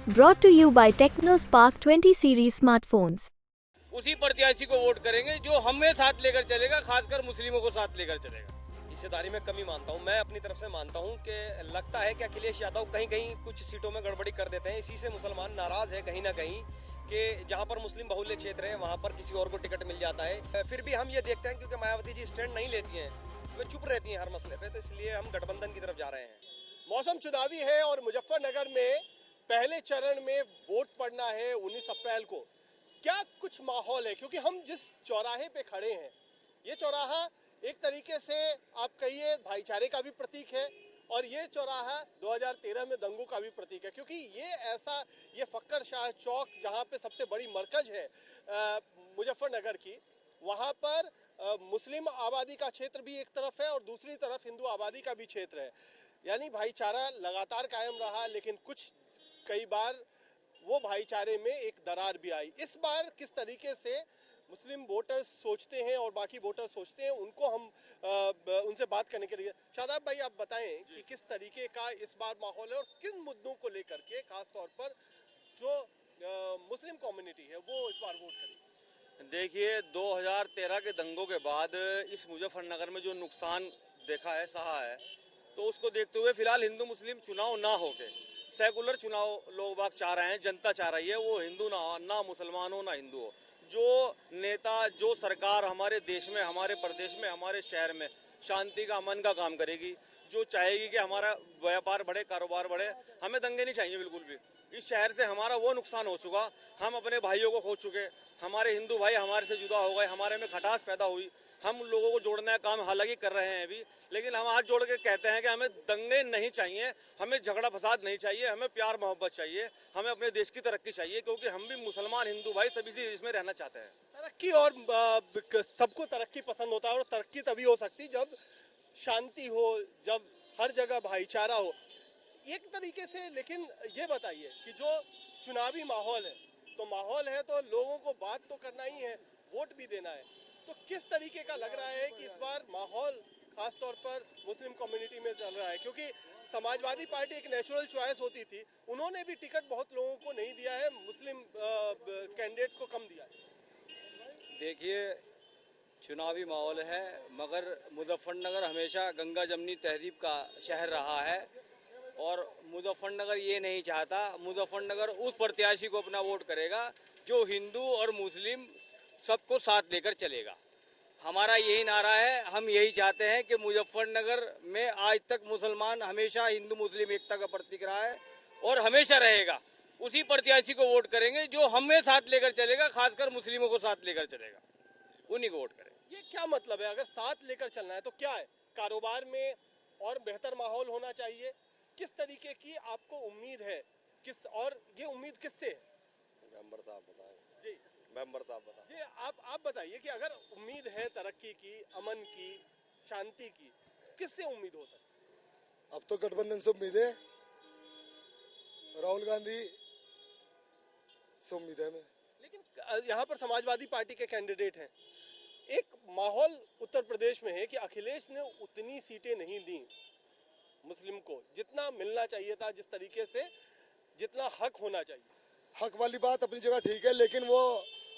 Brought to you by TechnoSpark 20 series smartphones. उसी प्रत्याशी को वोट करेंगे जो हमें साथ लेकर चलेगा, खासकर मुस्लिमों को साथ लेकर चलेगा। हिस्सेदारी में कमी मानता हूँ, मैं अपनी तरफ से मानता हूँ कि लगता है कि अखिलेश यादव कहीं कहीं कुछ सीटों में गड़बड़ी कर देते हैं। इसी से मुसलमान नाराज है कहीं ना कहीं कि जहाँ पर मुस्लिम बहुल्य क्षेत्र है वहाँ पर किसी और को टिकट मिल जाता है। फिर भी हम ये देखते हैं क्योंकि मायावती जी स्टैंड नहीं लेती हैं, वे चुप रहती हैं हर मसले पे, तो इसलिए हम गठबंधन की तरफ जा रहे हैं। मौसम चुनावी है और मुजफ्फरनगर में पहले चरण में वोट पड़ना है 19 अप्रैल को। क्या कुछ माहौल है, क्योंकि हम जिस चौराहे पे खड़े हैं, ये चौराहा एक तरीके से आप कहिए भाईचारे का भी प्रतीक है और ये चौराहा 2013 में दंगों का भी प्रतीक है, क्योंकि ये फक्कर शाह चौक जहाँ पे सबसे बड़ी मरकज है मुजफ्फरनगर की, वहाँ पर मुस्लिम आबादी का क्षेत्र भी एक तरफ है और दूसरी तरफ हिंदू आबादी का भी क्षेत्र है। यानी भाईचारा लगातार कायम रहा, लेकिन कई बार वो भाईचारे में एक दरार भी आई। इस बार किस तरीके से मुस्लिम वोटर्स सोचते हैं और बाकी वोटर सोचते हैं, उनको हम उनसे बात करने के लिए। शादाब भाई, आप बताएं कि किस तरीके का इस बार माहौल है और किन मुद्दों को लेकर के खास तौर पर जो मुस्लिम कम्युनिटी है वो इस बार वोट करेगी। देखिए, 2013 के दंगों के बाद इस मुजफ्फरनगर में जो नुकसान देखा है, सहा है, तो उसको देखते हुए फिलहाल हिंदू मुस्लिम चुनाव ना होके सेकुलर चुनाव लोग बाग चाह रहे हैं, जनता चाह रही है, वो हिंदू ना मुसलमान हो ना हिंदू हो। जो नेता, जो सरकार हमारे देश में, हमारे प्रदेश में, हमारे शहर में शांति का, अमन का काम करेगी, जो चाहेगी कि हमारा व्यापार बढ़े, कारोबार बढ़े, हमें दंगे नहीं चाहिए बिल्कुल भी। इस शहर से हमारा वो नुकसान हो चुका, हम अपने भाइयों को खो चुके, हमारे हिंदू भाई हमारे से जुदा हो गए, हमारे में खटास पैदा हुई। हम लोगों को जोड़ने का काम हालांकि कर रहे हैं अभी, लेकिन हम हाथ जोड़ के कहते हैं कि हमें दंगे नहीं चाहिए, हमें झगड़ा फसाद नहीं चाहिए, हमें प्यार मोहब्बत चाहिए, हमें अपने देश की तरक्की चाहिए, क्योंकि हम भी मुसलमान हिंदू भाई सभी से इसमें रहना चाहते हैं। तरक्की और सबको तरक्की पसंद होता है और तरक्की तभी हो सकती जब शांति हो, जब हर जगह भाईचारा हो एक तरीके से। लेकिन ये बताइए कि जो चुनावी माहौल है, तो माहौल है तो लोगों को बात तो करना ही है, वोट भी देना है, तो किस तरीके का लग रहा है कि इस बार माहौल खास तौर पर मुस्लिम कम्युनिटी में चल रहा है? क्योंकि समाजवादी पार्टी एक नेचुरल चॉइस होती थी, उन्होंने भी टिकट बहुत लोगों को नहीं दिया है, मुस्लिम कैंडिडेट्स को कम दिया है। देखिए, चुनावी माहौल है, मगर मुजफ्फरनगर हमेशा गंगा जमनी तहजीब का शहर रहा है और मुजफ्फरनगर ये नहीं चाहता। मुजफ्फरनगर उस प्रत्याशी को अपना वोट करेगा जो हिंदू और मुस्लिम सबको साथ लेकर चलेगा। हमारा यही नारा है, हम यही चाहते हैं कि मुजफ्फरनगर में आज तक मुसलमान हमेशा हिंदू मुस्लिम एकता का प्रतीक रहा है और हमेशा रहेगा। उसी प्रत्याशी को वोट करेंगे जो हमें साथ लेकर चलेगा, खासकर मुस्लिमों को साथ लेकर चलेगा, उन्हीं को वोट करेंगे। ये क्या मतलब है? अगर साथ लेकर चलना है तो क्या है? कारोबार में और बेहतर माहौल होना चाहिए, किस तरीके की आपको उम्मीद है? और ये उम्मीद किससे है? मेंबर साहब बताएं जी, मेंबर साहब बताएं जी, आप बताइए कि अगर उम्मीद है तरक्की की, अमन की, शांति की, किससे उम्मीद हो सकती है? अब तो गठबंधन से उम्मीद है, राहुल गांधी से उम्मीद है हमें। लेकिन यहाँ पर समाजवादी पार्टी के कैंडिडेट हैं। एक माहौल उत्तर प्रदेश में है कि अखिलेश ने उतनी सीटें नहीं दी मुस्लिम को जितना मिलना चाहिए था, जिस तरीके से जितना हक होना चाहिए। हक वाली बात अपनी जगह ठीक है, लेकिन वो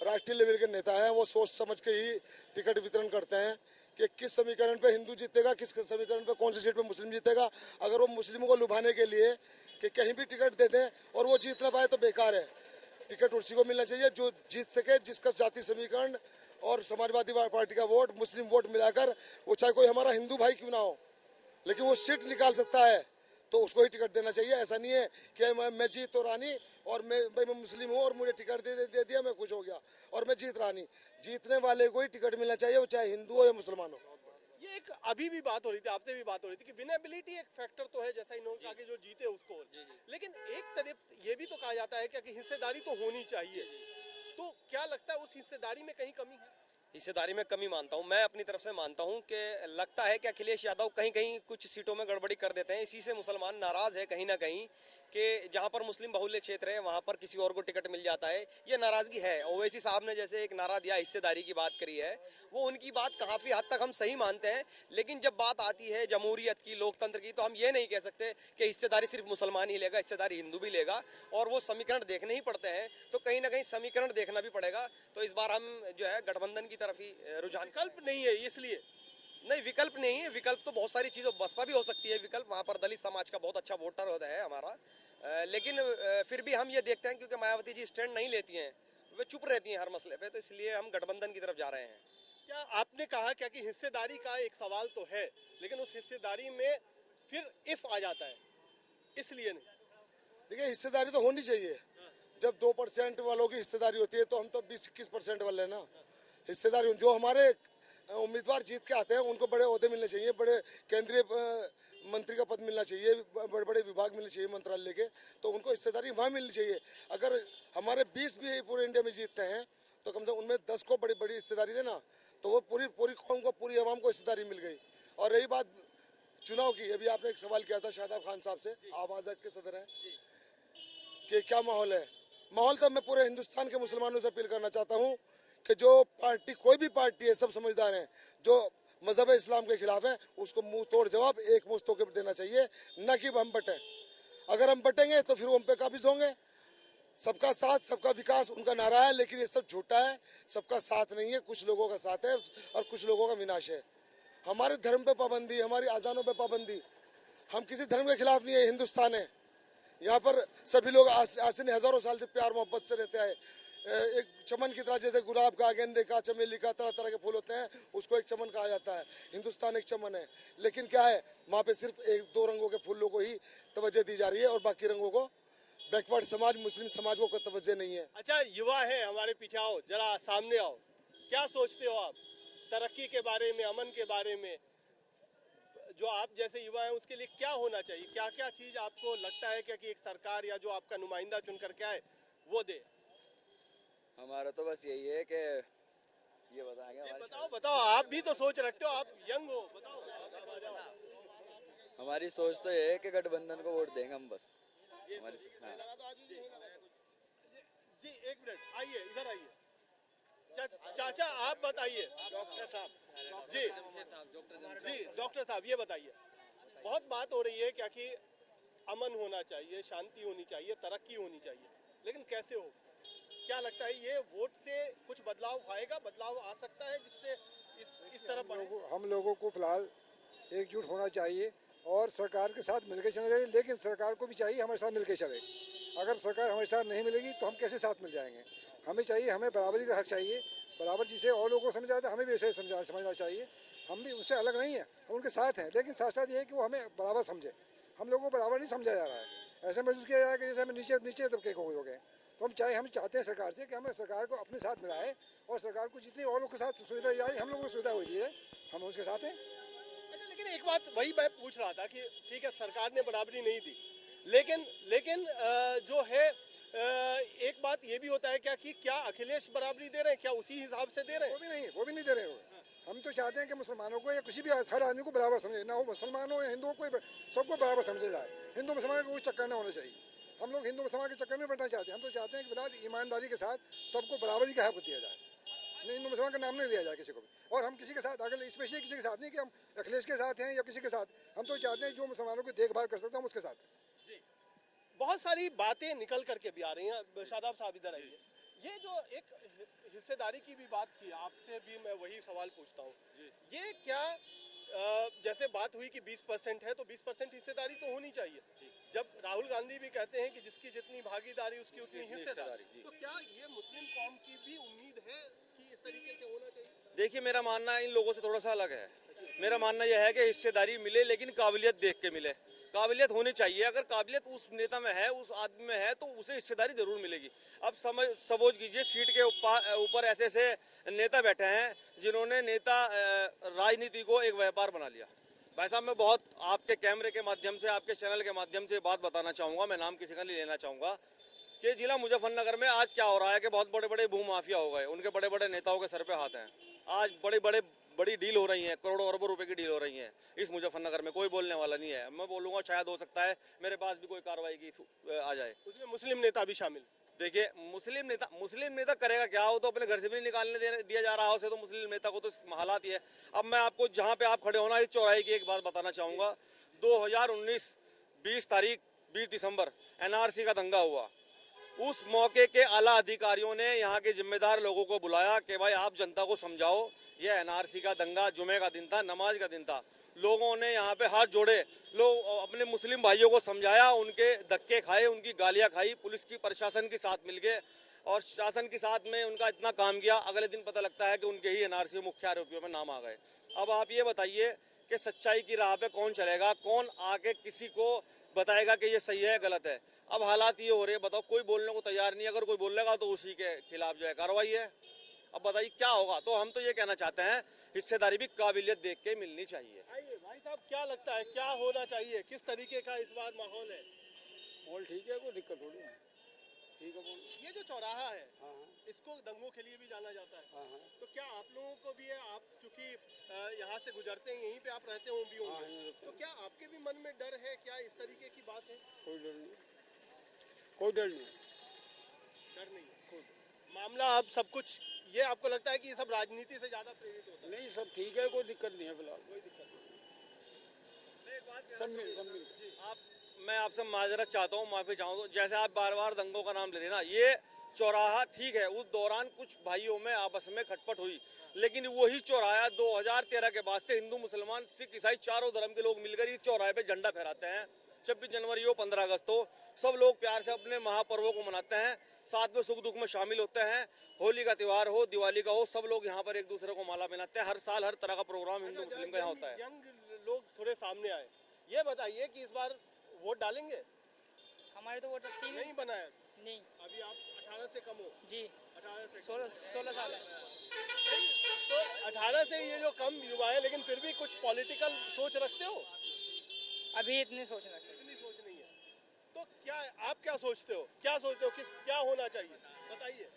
राष्ट्रीय लेवल के नेता हैं, वो सोच समझ के ही टिकट वितरण करते हैं कि किस समीकरण पे हिंदू जीतेगा, किस समीकरण पे कौन सी सीट पे मुस्लिम जीतेगा। अगर वो मुस्लिमों को लुभाने के लिए कि कहीं भी टिकट दे दें और वो जीत ना पाए तो बेकार है। टिकट उसी को मिलना चाहिए जो जीत सके, जिसका जाति समीकरण और समाजवादी पार्टी का वोट, मुस्लिम वोट मिलाकर, वो चाहे कोई हमारा हिंदू भाई क्यों ना हो, लेकिन वो सीट निकाल सकता है तो उसको ही टिकट देना चाहिए। ऐसा नहीं है कि मैं जीत तो रानी और मैं मुस्लिम हूँ और मुझे टिकट दे दिया, मैं खुश हो गया और मैं जीत रानी। जीतने वाले को ही टिकट मिलना चाहिए, वो चाहे हिंदू हो या मुसलमान हो। ये एक अभी भी बात हो रही थी, आपसे भी बात हो रही थी कि विनेबिलिटी एक फैक्टर तो है, जैसा इन्होंने कहा कि जो जीते उसको। लेकिन एक तरफ ये भी तो कहा जाता है कि हिस्सेदारी तो होनी चाहिए, तो क्या लगता है उस हिस्सेदारी में कहीं कमी है? हिस्सेदारी में कमी मानता हूँ, मैं अपनी तरफ से मानता हूँ कि लगता है कि अखिलेश यादव कहीं कहीं कुछ सीटों में गड़बड़ी कर देते हैं। इसी से मुसलमान नाराज है कहीं ना कहीं कि जहां पर मुस्लिम बहुल्य क्षेत्र है वहां पर किसी और को टिकट मिल जाता है। ये नाराजगी है। ओवैसी साहब ने जैसे एक नारा दिया, हिस्सेदारी की बात करी है, वो उनकी बात काफी हद तक हम सही मानते हैं, लेकिन जब बात आती है जमहूरियत की, लोकतंत्र की, तो हम ये नहीं कह सकते कि हिस्सेदारी सिर्फ मुसलमान ही लेगा, हिस्सेदारी हिंदू भी लेगा। और वो समीकरण देखने ही पड़ते हैं, तो कहीं ना कहीं समीकरण देखना भी पड़ेगा। तो इस बार हम जो है गठबंधन की तरफ ही रुझान। विकल्प नहीं है इसलिए? नहीं, विकल्प नहीं है। विकल्प तो बहुत सारी चीजों, बसपा भी हो सकती है विकल्प, वहां पर दलित समाज का बहुत अच्छा वोटर होता है हमारा। लेकिन फिर भी हम ये देखते हैं क्योंकि मायावती जी स्टैंड नहीं लेती हैं, वे चुप रहती हैं हर मसले पे, तो इसलिए हम गठबंधन की तरफ जा रहे हैं। क्या आपने कहा क्या कि हिस्सेदारी का एक सवाल तो है, लेकिन उस हिस्सेदारी में फिर इफ आ जाता है, इसलिए नहीं? देखिए, हिस्सेदारी तो होनी चाहिए। जब 2% वालों की हिस्सेदारी होती है तो हम तो 20-21% वाले हैं ना। हिस्सेदारी, जो हमारे उम्मीदवार जीत के आते हैं उनको बड़े ओहदे मिलने चाहिए, बड़े केंद्रीय मंत्री का पद मिलना चाहिए, बड़े बड़े विभाग मिलने चाहिए मंत्रालय के, तो उनको हिस्सेदारी वहाँ मिलनी चाहिए। अगर हमारे 20 भी पूरे इंडिया में जीतते हैं तो कम से कम उनमें 10 को बड़ी बड़ी हिस्सेदारी देना, तो वो पूरी कौम को, पूरी आवाम को हिस्सेदारी मिल गई। और रही बात चुनाव की, अभी आपने एक सवाल किया था शादाब खान साहब से, आवाज़ के सदर हैं, कि क्या माहौल है। माहौल तो मैं पूरे हिंदुस्तान के मुसलमानों से अपील करना चाहता हूँ कि जो पार्टी, कोई भी पार्टी है, सब समझदार हैं, जो मजहब इस्लाम के खिलाफ है उसको मुंह तोड़ जवाब एक मुश्त होकर देना चाहिए, न कि हम बटें। अगर हम बटेंगे तो फिर वो हम पे काबिज होंगे। सबका साथ सबका विकास उनका नारा है, लेकिन ये सब झूठा है। सबका साथ नहीं है, कुछ लोगों का साथ है और कुछ लोगों का विनाश है। हमारे धर्म पे पाबंदी, हमारी आज़ानों पे पाबंदी, हम किसी धर्म के खिलाफ नहीं है। हिंदुस्तान है, यहाँ पर सभी लोग आज से हजारों साल से प्यार मोहब्बत से रहते हैं। एक चमन की तरह, जैसे गुलाब का, गेंदे का, चमेली का, तरह तरह के फूल होते हैं, उसको एक चमन कहा जाता है। हिंदुस्तान एक चमन है, लेकिन क्या है, वहाँ पे सिर्फ 1-2 रंगों के फूलों को ही तवज्जो दी जा रही है और बाकी रंगों को, बैकवर्ड समाज, मुस्लिम समाज को कोई तवज्जो नहीं है। अच्छा, युवा है हमारे पीछे, आओ जरा सामने आओ, क्या सोचते हो आप तरक्की के बारे में, अमन के बारे में? जो आप जैसे युवा हैं उसके लिए क्या होना चाहिए? क्या क्या चीज आपको लगता है क्या कि एक सरकार या जो आपका नुमाइंदा चुनकर के आए वो दे? हमारा तो बस यही है कि ये बताएंगे हमारे। बताओ, आप भी तो सोच रखते हो, आप यंग हो, बताओ। हमारी सोच तो ये है कि गठबंधन को वोट देंगे हम बस। हमारी, हाँ। जी एक मिनट, आइए इधर आइए। चाचा आप बताइए। डॉक्टर साहब जी, डॉक्टर साहब ये बताइए, बहुत बात हो रही है क्या कि अमन होना चाहिए, शांति होनी चाहिए, तरक्की होनी चाहिए, लेकिन कैसे हो? क्या लगता है ये वोट से कुछ बदलाव आएगा, बदलाव आ सकता है जिससे इस तरफ बढ़े? हम लोगों को फिलहाल एकजुट होना चाहिए और सरकार के साथ मिलकर चलना चाहिए, लेकिन सरकार को भी चाहिए हमारे साथ मिलकर चले। अगर सरकार हमारे साथ नहीं मिलेगी तो हम कैसे साथ मिल जाएंगे? हमें चाहिए, हमें बराबरी का हक चाहिए, बराबर जिसे और लोगों को समझा जाता है हमें भी वैसे समझना चाहिए। हम भी उनसे अलग नहीं है, हम उनके साथ हैं, लेकिन साथ साथ ये है कि वो हमें बराबर समझे। हम लोगों को बराबर नहीं समझा जा रहा है, ऐसा महसूस किया जा रहा है कि जैसे हमें नीचे तबके को हो गए। तो हम चाहते हैं सरकार से कि हमें सरकार को अपने साथ मिलाए और सरकार को जितनी और लोगों के साथ सुविधा जा रही है, हम लोगों को सुविधा हो रही है, हम उसके साथ हैं। अच्छा, लेकिन एक बात वही मैं पूछ रहा था कि ठीक है सरकार ने बराबरी नहीं दी, लेकिन जो है एक बात ये भी होता है क्या अखिलेश बराबरी दे रहे हैं? क्या उसी हिसाब से दे रहे हैं? वो भी नहीं दे रहे हो। हम तो चाहते हैं कि मुसलमानों को या किसी भी हर आदमी को बराबर समझे, ना हो मुसलमान हो या हिंदू हो, कोई सबको बराबर समझे जाए। हिंदू मुसलमान का कोई चक्कर ना होना चाहिए। हम लोग हिंदू मुसलमान के चक्कर में बैठना चाहते हैं। हम तो चाहते हैं कि फिलहाल ईमानदारी के साथ सबको बराबरी का हक दिया जाए, हिंदू मुसलमान का नाम नहीं लिया जाए किसी को भी। और हम किसी के साथ, अगर स्पेशली किसी के साथ नहीं कि हम अखिलेश के साथ हैं या किसी के साथ, हम तो चाहते हैं जो मुसलमानों की देखभाल कर सकते हैं हम उसके साथ। बहुत सारी बातें निकल करके भी आ रही हैं। शादाब साहब इधर आइए। ये जो एक हिस्सेदारी की भी बात की, आपसे भी मैं वही सवाल पूछता हूँ, ये क्या जैसे बात हुई कि 20% है तो 20% हिस्सेदारी तो होनी चाहिए। जब राहुल गांधी भी कहते हैं कि जिसकी जितनी भागीदारी उसकी उतनी हिस्सेदारी, तो क्या ये मुस्लिम कौम की भी उम्मीद है कि इस तरीके से होना चाहिए? देखिए, मेरा मानना इन लोगों से थोड़ा सा अलग है। मेरा मानना यह है कि हिस्सेदारी मिले, लेकिन काबिलियत देख के मिले। काबिलियत होनी चाहिए। अगर काबिलियत उस नेता में है, उस आदमी में है, तो उसे हिस्सेदारी जरूर मिलेगी। अब समझ कीजिए, सीट के ऊपर ऐसे ऐसे नेता बैठे हैं जिन्होंने राजनीति को एक व्यापार बना लिया। भाई साहब, मैं बहुत आपके कैमरे के माध्यम से, आपके चैनल के माध्यम से बात बताना चाहूँगा, मैं नाम किसी का नहीं लेना चाहूँगा। कि जिला मुजफ्फरनगर में आज क्या हो रहा है कि बहुत बड़े बड़े भूमाफिया हो गए, उनके बड़े बड़े नेताओं के सर पे हाथ हैं। आज बड़ी डील हो रही है, करोड़ों अरबों रुपए की डील हो रही है इस मुजफ्फरनगर में। कोई बोलने वाला नहीं है। मैं बोलूंगा शायद हो सकता है मेरे पास भी कोई कार्रवाई की आ जाए। उसमें मुस्लिम नेता भी शामिल। देखिए, मुस्लिम नेता करेगा क्या? वो तो अपने घर से भी नहीं निकालने दिया जा रहा है उसे, तो मुस्लिम नेता को तो हालात ही है। अब मैं आपको जहाँ पे आप खड़े हो ना, इस चौराहे की एक बात बताना चाहूंगा। 2019 20 दिसंबर एनआरसी का दंगा हुआ। उस मौके के आला अधिकारियों ने यहाँ के जिम्मेदार लोगों को बुलाया कि भाई आप जनता को समझाओ, यह एनआरसी का दंगा जुमे का दिन था, नमाज का दिन था। लोगों ने यहाँ पे हाथ जोड़े, लोग अपने मुस्लिम भाइयों को समझाया, उनके धक्के खाए, उनकी गालियां खाई, पुलिस की प्रशासन के साथ मिलके और शासन के साथ में उनका इतना काम किया। अगले दिन पता लगता है कि उनके ही एनआरसी मुख्य आरोपियों में नाम आ गए। अब आप ये बताइए कि सच्चाई की राह पे कौन चलेगा? कौन आके किसी को बताएगा कि ये सही है गलत है? अब हालात ये हो रहे हैं, बताओ, कोई बोलने को तैयार नहीं। अगर कोई बोलेगा तो उसी के खिलाफ जो है कार्रवाई है। अब बताइए क्या होगा? तो हम तो ये कहना चाहते हैं, हिस्सेदारी भी काबिलियत देख के मिलनी चाहिए। आइए भाई साहब, क्या लगता है क्या होना चाहिए? किस तरीके का इस बार माहौल है? माहौल ठीक है, कोई दिक्कत थोड़ी है। ठीक है बोल। ये जो चौराहा है, हाँ इसको दंगों के लिए भी जाना जाता है। हाँ। तो क्या आप लोगों को भी है, आप चूंकि यहाँ से गुजरते हैं, यहीं पे आप रहते होंगे भी हाँ, होंगे, तो क्या आपके भी मन में डर है? क्या इस तरीके की बात है? कोई डर नहीं, कोई डर नहीं। डर नहीं है। मामला अब सब कुछ ये आपको लगता है कि ये सब राजनीति से ज्यादा प्रेरित होता है? नहीं, सब ठीक है, कोई दिक्कत नहीं है फिलहाल। कोई दिक्कत नहीं। सब मिल मैं आपसे माजरत चाहता हूँ, माफी चाहूँ। जैसे आप बार बार दंगों का नाम ले रहे हैं ना, ये चौराहा ठीक है, उस दौरान कुछ भाइयों में आपस में खटपट हुई, लेकिन वही चौराहा 2013 के बाद से हिंदू मुसलमान सिख ईसाई चारों धर्म के लोग मिलकर इस चौराहे पे झंडा फहराते हैं। 26 जनवरी हो, 15 अगस्त हो, सब लोग प्यार से अपने महापर्वों को मनाते हैं, साथ में सुख दुख में शामिल होते हैं। होली का त्यौहार हो, दिवाली का हो, सब लोग यहाँ पर एक दूसरे को माला पहनाते हैं। हर साल हर तरह का प्रोग्राम हिंदू मुस्लिम का यहाँ होता है। यंग लोग थोड़े सामने आए, ये बताइए कि इस बार वोट डालेंगे? हमारे तो वोट रखती है नहीं बनाया नहीं अभी। आप 18 से कम हो? जी, 18 से 16 साल है। तो 18 से ये जो कम युवा है, लेकिन फिर भी कुछ पॉलिटिकल सोच रखते हो? अभी इतनी सोच रखते इतनी सोच नहीं है। तो क्या आप क्या सोचते हो? क्या होना चाहिए बताइए?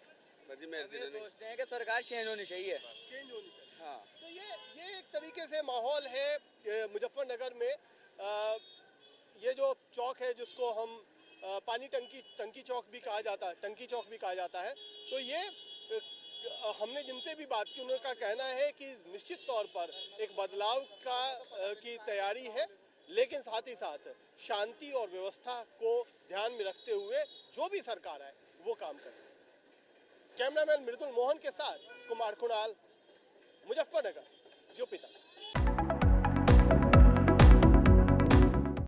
सोचते हैं कि सरकार चेंज होनी चाहिए। चेंज होनी चाहिए। हाँ। तो ये एक तरीके से माहौल है मुजफ्फरनगर में। ये जो चौक है, जिसको हम पानी टंकी चौक भी कहा जाता है, टंकी चौक भी कहा जाता है। तो ये हमने जिनसे भी बात की, उनका कहना है कि निश्चित तौर पर एक बदलाव की तैयारी है, लेकिन साथ ही साथ शांति और व्यवस्था को ध्यान में रखते हुए जो भी सरकार है वो काम करे। कैमरामैन मृदुल मोहन के साथ कुमार कुणाल, मुजफ्फरनगर, यूपी तक।